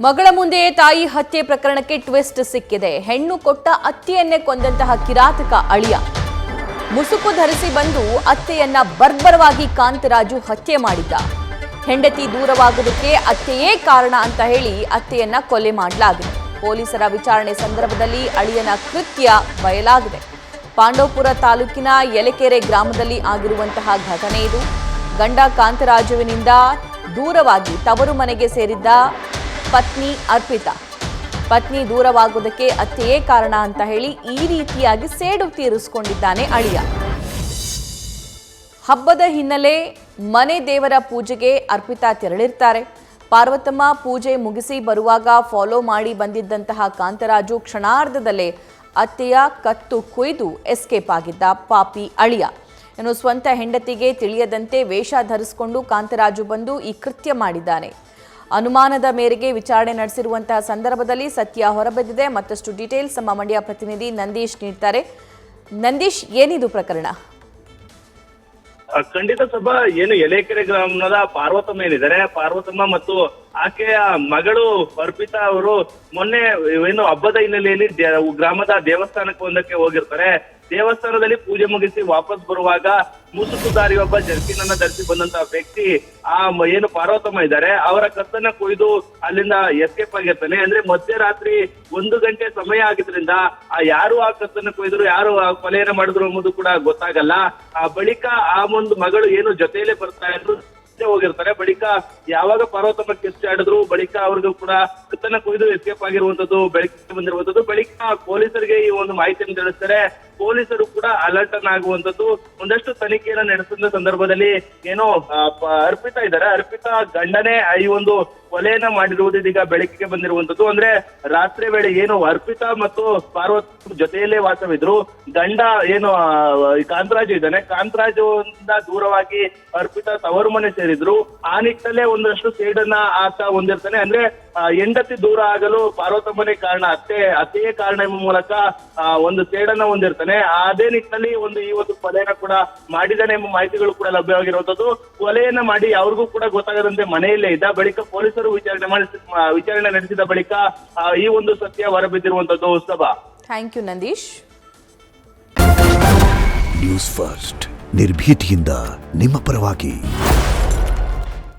ಮಗಳ ಮುಂದೆಯೇ ತಾಯಿ ಹತ್ಯೆ ಪ್ರಕರಣಕ್ಕೆ ಟ್ವಿಸ್ಟ್ ಸಿಕ್ಕಿದೆ. ಹೆಣ್ಣು ಕೊಟ್ಟ ಅತ್ತೆಯನ್ನೇ ಕೊಂದಂತಹ ಕಿರಾತಕ ಅಳಿಯ ಮುಸುಕು ಧರಿಸಿ ಬಂದು ಅತ್ತೆಯನ್ನ ಬರ್ಬರವಾಗಿ ಕಾಂತರಾಜು ಹತ್ಯೆ ಮಾಡಿದ್ದ. ಹೆಂಡತಿ ದೂರವಾಗುವುದಕ್ಕೆ ಅತ್ತೆಯೇ ಕಾರಣ ಅಂತ ಹೇಳಿ ಅತ್ತೆಯನ್ನ ಕೊಲೆ ಮಾಡಲಾಗಿದೆ. ಪೊಲೀಸರ ವಿಚಾರಣೆ ಸಂದರ್ಭದಲ್ಲಿ ಅಳಿಯನ ಕೃತ್ಯ ಬಯಲಾಗಿದೆ. ಪಾಂಡವಪುರ ತಾಲೂಕಿನ ಯಲೆಕೆರೆ ಗ್ರಾಮದಲ್ಲಿ ಆಗಿರುವಂತಹ ಘಟನೆ ಇದು. ಗಂಡ ಕಾಂತರಾಜುವಿನಿಂದ ದೂರವಾಗಿ ತವರು ಮನೆಗೆ ಸೇರಿದ್ದ ಪತ್ನಿ ಅರ್ಪಿತಾ. ಪತ್ನಿ ದೂರವಾಗುವುದಕ್ಕೆ ಅತ್ತೆಯೇ ಕಾರಣ ಅಂತ ಹೇಳಿ ಈ ರೀತಿಯಾಗಿ ಸೇಡು ತೀರಿಸಿಕೊಂಡಿದ್ದಾನೆ ಅಳಿಯ. ಹಬ್ಬದ ಹಿನ್ನೆಲೆ ಮನೆ ದೇವರ ಪೂಜೆಗೆ ಅರ್ಪಿತಾ ತೆರಳಿರ್ತಾರೆ. ಪಾರ್ವತಮ್ಮ ಪೂಜೆ ಮುಗಿಸಿ ಬರುವಾಗ ಫಾಲೋ ಮಾಡಿ ಬಂದಿದ್ದಂತಹ ಕಾಂತರಾಜು ಕ್ಷಣಾರ್ಧದಲ್ಲೇ ಅತ್ತೆಯ ಕತ್ತು ಕೊಯ್ದು ಎಸ್ಕೇಪ್ ಆಗಿದ್ದ ಪಾಪಿ ಅಳಿಯ. ಇನ್ನು ಸ್ವಂತ ಹೆಂಡತಿಗೆ ತಿಳಿಯದಂತೆ ವೇಷ ಧರಿಸಿಕೊಂಡು ಕಾಂತರಾಜು ಬಂದು ಈ ಕೃತ್ಯ ಮಾಡಿದ್ದಾನೆ. ಅನುಮಾನದ ಮೇರೆಗೆ ವಿಚಾರಣೆ ನಡೆಸಿರುವಂತಹ ಸಂದರ್ಭದಲ್ಲಿ ಸತ್ಯ ಹೊರಬಿದ್ದಿದೆ. ಮತ್ತಷ್ಟು ಡೀಟೇಲ್ಸ್ ನಮ್ಮ ಮಂಡ್ಯ ಪ್ರತಿನಿಧಿ ನಂದೀಶ್ ನೀಡ್ತಾರೆ. ನಂದೀಶ್, ಏನಿದು ಪ್ರಕರಣ? ಖಂಡಿತ ಸಭಾ, ಏನು ಯಲೆಕೆರೆ ಗ್ರಾಮದ ಪಾರ್ವತಮ್ಮ ಏನಿದ್ದಾರೆ, ಪಾರ್ವತಮ್ಮ ಮತ್ತು ಆಕೆಯ ಮಗಳು ಅರ್ಪಿತಾ ಅವರು ಮೊನ್ನೆ ಏನು ಹಬ್ಬದ ಹಿನ್ನೆಲೆಯಲ್ಲಿ ಗ್ರಾಮದ ದೇವಸ್ಥಾನಕ್ಕೆ ಒಂದಕ್ಕೆ ಹೋಗಿರ್ತಾರೆ. ದೇವಸ್ಥಾನದಲ್ಲಿ ಪೂಜೆ ಮುಗಿಸಿ ವಾಪಸ್ ಬರುವಾಗ ಮುಸುಕುದಾರಿ ಒಬ್ಬ ಜರ್ಕಿನ್ ಅನ್ನ ಧರಿಸಿ ಬಂದಂತಹ ವ್ಯಕ್ತಿ ಏನು ಪಾರ್ವತಮ್ಮ ಇದ್ದಾರೆ ಅವರ ಕತ್ತನ್ನ ಕೊಯ್ದು ಅಲ್ಲಿಂದ ಎಸ್ಕೇಪ್ ಆಗಿರ್ತಾನೆ. ಅಂದ್ರೆ ಮಧ್ಯರಾತ್ರಿ 1 ಗಂಟೆ ಸಮಯ ಆಗಿದ್ರಿಂದ ಯಾರು ಆ ಕತ್ತನ್ನ ಕೊಯ್ದ್ರು, ಯಾರು ಆ ಕೊಲೆಯನ್ನ ಮಾಡಿದ್ರು ಎಂಬುದು ಕೂಡ ಗೊತ್ತಾಗಲ್ಲ. ಬಳಿಕ ಆ ಒಂದು ಮಗಳು ಏನು ಜೊತೆಯಲ್ಲೇ ಬರ್ತಾ ಇದ್ರು ಹೋಗಿರ್ತಾರೆ. ಬಳಿಕ ಯಾವಾಗ ಪಾರ್ವತಮ್ಮ ಕಿಚ್ಚಾಡಿದ್ರು ಬಳಿಕ ಅವ್ರಿಗೂ ಕೂಡ ಕತ್ತನ್ನ ಕೊಯ್ದು ಎಸ್ಕೇಪ್ ಆಗಿರುವಂತದ್ದು ಬೆಳಕಿಗೆ ಬಂದಿರುವಂತದ್ದು. ಬಳಿಕ ಪೊಲೀಸರಿಗೆ ಈ ಒಂದು ಮಾಹಿತಿಯನ್ನು ತಿಳಿಸ್ತಾರೆ. ಪೊಲೀಸರು ಕೂಡ ಅಲರ್ಟ್ ಆಗುವಂತದ್ದು. ಒಂದಷ್ಟು ತನಿಖೆಯನ್ನ ನಡೆಸಿದ ಸಂದರ್ಭದಲ್ಲಿ ಏನೋ ಅರ್ಪಿತಾ ಇದ್ದಾರೆ, ಅರ್ಪಿತಾ ಗಂಡನೇ ಈ ಒಂದು ಕೊಲೆಯನ್ನ ಮಾಡಿರುವುದು ಇದೀಗ ಬೆಳಕಿಗೆ ಬಂದಿರುವಂತದ್ದು. ಅಂದ್ರೆ ರಾತ್ರಿ ವೇಳೆ ಏನು ಅರ್ಪಿತಾ ಮತ್ತು ಪಾರ್ವತಿ ಜೊತೆಯಲ್ಲೇ ವಾಸವಿದ್ರು. ಗಂಡ ಏನು ಕಾಂತರಾಜು ಇದ್ದಾನೆ, ಕಾಂತರಾಜು ದೂರವಾಗಿ ಅರ್ಪಿತಾ ತವರು ಮನೆ ಸೇರಿದ್ರು. ಆ ನಿಟ್ಟಿನಲ್ಲೇ ಒಂದಷ್ಟು ಸೇಡನ್ನ ಆತ ಹೊಂದಿರ್ತಾನೆ. ಅಂದ್ರೆ ಹೆಂಡತಿ ದೂರ ಆಗಲು ಪಾರ್ವತಮ್ಮನೇ ಕಾರಣ, ಅತ್ತೆಯೇ ಕಾರಣ ಎಂಬ ಮೂಲಕ ಒಂದು ಸೇಡನ್ನ ಹೊಂದಿರ್ತಾನೆ. ಅದೇ ನಿಟ್ಟಿನಲ್ಲಿ ಈ ಒಂದು ಕೊಲೆಯನ್ನ ಕೂಡ ಮಾಡಿದ್ದಾನೆ ಎಂಬ ಮಾಹಿತಿಗಳು ಕೂಡ ಲಭ್ಯವಾಗಿರುವಂತದ್ದು. ಕೊಲೆಯನ್ನ ಮಾಡಿ ಅವ್ರಿಗೂ ಕೂಡ ಗೊತ್ತಾಗದಂತೆ ಮನೆಯಲ್ಲೇ ಇದ್ದ. ಬಳಿಕ ಪೊಲೀಸರು ವಿಚಾರಣೆ ನಡೆಸಿದ ಬಳಿಕ ಈ ಒಂದು ಸತ್ಯ ಹೊರಬಿದ್ದಿರುವಂತದ್ದು. ಸಭಾ, thank you Nandish. News first ನಿರ್ಭೀತಿಯಿಂದ ನಿಮ್ಮ ಪರವಾಗಿ.